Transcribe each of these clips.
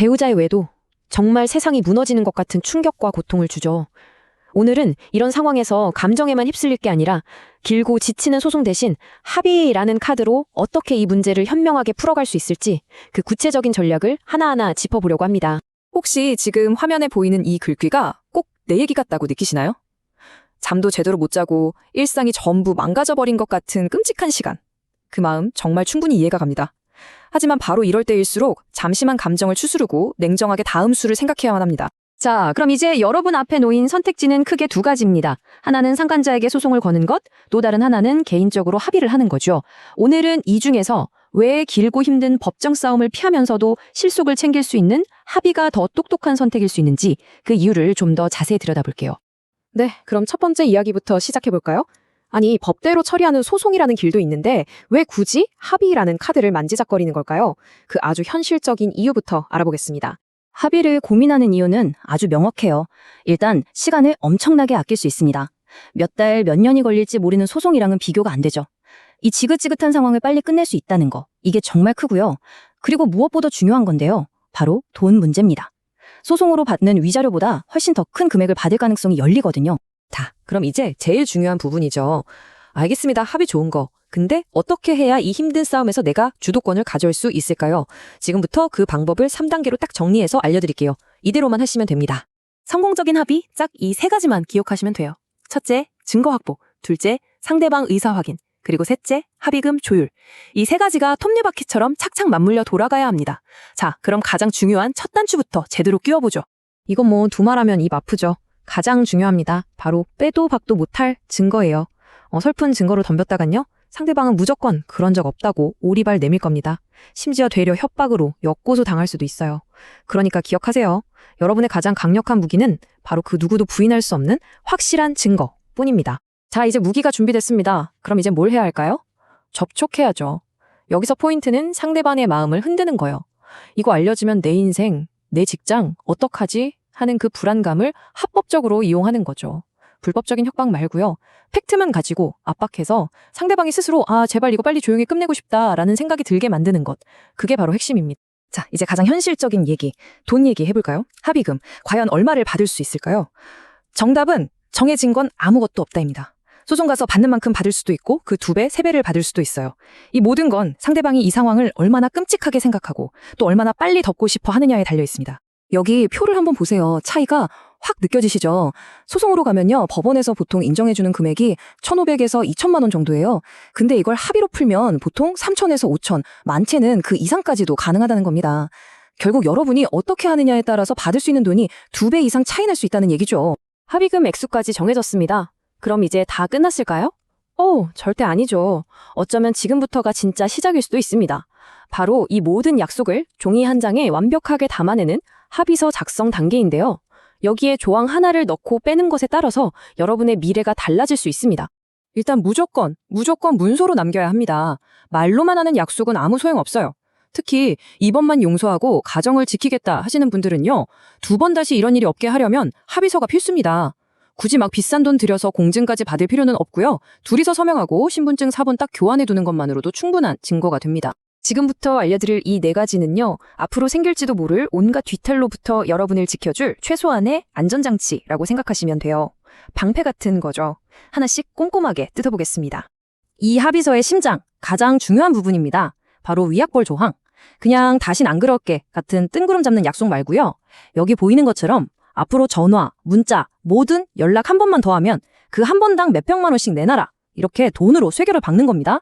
배우자의 외도 정말 세상이 무너지는 것 같은 충격과 고통을 주죠. 오늘은 이런 상황에서 감정에만 휩쓸릴 게 아니라 길고 지치는 소송 대신 합의라는 카드로 어떻게 이 문제를 현명하게 풀어갈 수 있을지 그 구체적인 전략을 하나하나 짚어보려고 합니다. 혹시 지금 화면에 보이는 이 글귀가 꼭 내 얘기 같다고 느끼시나요? 잠도 제대로 못 자고 일상이 전부 망가져버린 것 같은 끔찍한 시간. 그 마음 정말 충분히 이해가 갑니다. 하지만 바로 이럴 때일수록 잠시만 감정을 추스르고 냉정하게 다음 수를 생각해야만 합니다. 자, 그럼 이제 여러분 앞에 놓인 선택지는 크게 두 가지입니다. 하나는 상간자에게 소송을 거는 것, 또 다른 하나는 개인적으로 합의를 하는 거죠. 오늘은 이 중에서 왜 길고 힘든 법정 싸움을 피하면서도 실속을 챙길 수 있는 합의가 더 똑똑한 선택일 수 있는지 그 이유를 좀 더 자세히 들여다볼게요. 네, 그럼 첫 번째 이야기부터 시작해볼까요? 아니, 법대로 처리하는 소송이라는 길도 있는데 왜 굳이 합의라는 카드를 만지작거리는 걸까요? 그 아주 현실적인 이유부터 알아보겠습니다. 합의를 고민하는 이유는 아주 명확해요. 일단 시간을 엄청나게 아낄 수 있습니다. 몇 달, 몇 년이 걸릴지 모르는 소송이랑은 비교가 안 되죠. 이 지긋지긋한 상황을 빨리 끝낼 수 있다는 거, 이게 정말 크고요. 그리고 무엇보다 중요한 건데요. 바로 돈 문제입니다. 소송으로 받는 위자료보다 훨씬 더 큰 금액을 받을 가능성이 열리거든요. 자, 그럼 이제 제일 중요한 부분이죠. 알겠습니다. 합의 좋은 거. 근데 어떻게 해야 이 힘든 싸움에서 내가 주도권을 가져올 수 있을까요? 지금부터 그 방법을 3단계로 딱 정리해서 알려드릴게요. 이대로만 하시면 됩니다. 성공적인 합의 딱 이 세 가지만 기억하시면 돼요. 첫째, 증거 확보. 둘째, 상대방 의사 확인. 그리고 셋째, 합의금 조율. 이 세 가지가 톱니바퀴처럼 착착 맞물려 돌아가야 합니다. 자, 그럼 가장 중요한 첫 단추부터 제대로 끼워보죠. 이건 뭐 두말하면 입 아프죠. 가장 중요합니다. 바로 빼도 박도 못할 증거예요. 설픈 증거로 덤볐다간요. 상대방은 무조건 그런 적 없다고 오리발 내밀 겁니다. 심지어 되려 협박으로 역고소 당할 수도 있어요. 그러니까 기억하세요. 여러분의 가장 강력한 무기는 바로 그 누구도 부인할 수 없는 확실한 증거뿐입니다. 자, 이제 무기가 준비됐습니다. 그럼 이제 뭘 해야 할까요? 접촉해야죠. 여기서 포인트는 상대방의 마음을 흔드는 거예요. 이거 알려주면 내 인생, 내 직장 어떡하지? 하는 그 불안감을 합법적으로 이용하는 거죠. 불법적인 협박 말고요. 팩트만 가지고 압박해서 상대방이 스스로 제발 이거 빨리 조용히 끝내고 싶다라는 생각이 들게 만드는 것. 그게 바로 핵심입니다. 자, 이제 가장 현실적인 얘기, 돈 얘기 해볼까요? 합의금, 과연 얼마를 받을 수 있을까요? 정답은 정해진 건 아무것도 없다입니다. 소송 가서 받는 만큼 받을 수도 있고 그 2배, 3배를 받을 수도 있어요. 이 모든 건 상대방이 이 상황을 얼마나 끔찍하게 생각하고 또 얼마나 빨리 덮고 싶어 하느냐에 달려 있습니다. 여기 표를 한번 보세요. 차이가 확 느껴지시죠? 소송으로 가면요. 법원에서 보통 인정해주는 금액이 1,500에서 2,000만 원 정도예요. 근데 이걸 합의로 풀면 보통 3,000에서 5,000, 많게는 그 이상까지도 가능하다는 겁니다. 결국 여러분이 어떻게 하느냐에 따라서 받을 수 있는 돈이 2배 이상 차이 날 수 있다는 얘기죠. 합의금 액수까지 정해졌습니다. 그럼 이제 다 끝났을까요? 절대 아니죠. 어쩌면 지금부터가 진짜 시작일 수도 있습니다. 바로 이 모든 약속을 종이 한 장에 완벽하게 담아내는 합의서 작성 단계인데요. 여기에 조항 하나를 넣고 빼는 것에 따라서 여러분의 미래가 달라질 수 있습니다. 일단 무조건 문서로 남겨야 합니다. 말로만 하는 약속은 아무 소용없어요. 특히 이번만 용서하고 가정을 지키겠다 하시는 분들은요. 2번 다시 이런 일이 없게 하려면 합의서가 필수입니다. 굳이 막 비싼 돈 들여서 공증까지 받을 필요는 없고요. 둘이서 서명하고 신분증 사본 딱 교환해 두는 것만으로도 충분한 증거가 됩니다. 지금부터 알려드릴 이 4가지는요. 앞으로 생길지도 모를 온갖 뒤탈로부터 여러분을 지켜줄 최소한의 안전장치라고 생각하시면 돼요. 방패 같은 거죠. 하나씩 꼼꼼하게 뜯어보겠습니다. 이 합의서의 심장, 가장 중요한 부분입니다. 바로 위약벌 조항. 그냥 다신 안 그럴게 같은 뜬구름 잡는 약속 말고요. 여기 보이는 것처럼 앞으로 전화, 문자, 모든 연락 한 번만 더 하면 그 한 번당 몇백만 원씩 내놔라. 이렇게 돈으로 쇠결을 박는 겁니다.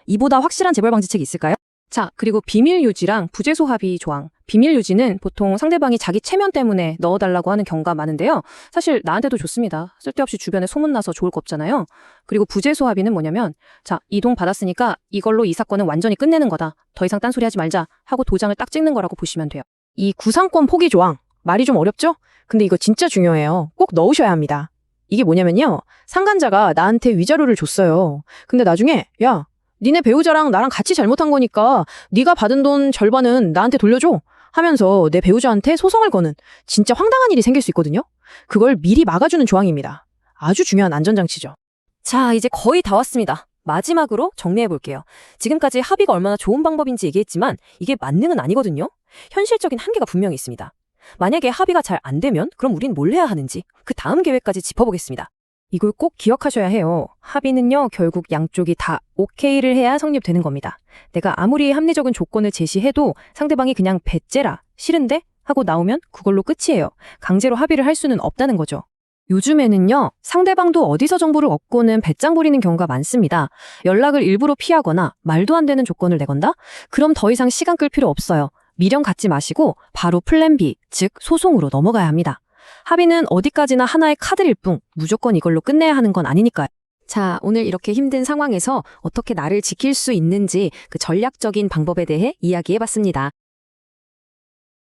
이보다 확실한 재벌 방지책이 있을까요? 자, 그리고 비밀 유지랑 부재소 합의 조항. 비밀 유지는 보통 상대방이 자기 체면 때문에 넣어달라고 하는 경우가 많은데요. 사실 나한테도 좋습니다. 쓸데없이 주변에 소문나서 좋을 거 없잖아요. 그리고 부재소 합의는 뭐냐면 자, 이 돈 받았으니까 이걸로 이 사건은 완전히 끝내는 거다. 더 이상 딴소리 하지 말자 하고 도장을 딱 찍는 거라고 보시면 돼요. 이 구상권 포기 조항. 말이 좀 어렵죠? 근데 이거 진짜 중요해요. 꼭 넣으셔야 합니다. 이게 뭐냐면요. 상간자가 나한테 위자료를 줬어요. 근데 나중에 야, 니네 배우자랑 나랑 같이 잘못한 거니까 네가 받은 돈 절반은 나한테 돌려줘 하면서 내 배우자한테 소송을 거는 진짜 황당한 일이 생길 수 있거든요. 그걸 미리 막아주는 조항입니다. 아주 중요한 안전장치죠. 자, 이제 거의 다 왔습니다. 마지막으로 정리해 볼게요. 지금까지 합의가 얼마나 좋은 방법인지 얘기했지만 이게 만능은 아니거든요. 현실적인 한계가 분명히 있습니다. 만약에 합의가 잘 안 되면 그럼 우린 뭘 해야 하는지 그 다음 계획까지 짚어보겠습니다. 이걸 꼭 기억하셔야 해요. 합의는요, 결국 양쪽이 다 오케이를 해야 성립되는 겁니다. 내가 아무리 합리적인 조건을 제시해도 상대방이 그냥 배째라, 싫은데? 하고 나오면 그걸로 끝이에요. 강제로 합의를 할 수는 없다는 거죠. 요즘에는요, 상대방도 어디서 정보를 얻고는 배짱 부리는 경우가 많습니다. 연락을 일부러 피하거나 말도 안 되는 조건을 내건다? 그럼 더 이상 시간 끌 필요 없어요. 미련 갖지 마시고 바로 플랜 B, 즉 소송으로 넘어가야 합니다. 합의는 어디까지나 하나의 카드일 뿐 무조건 이걸로 끝내야 하는 건 아니니까요. 자, 오늘 이렇게 힘든 상황에서 어떻게 나를 지킬 수 있는지 그 전략적인 방법에 대해 이야기해봤습니다.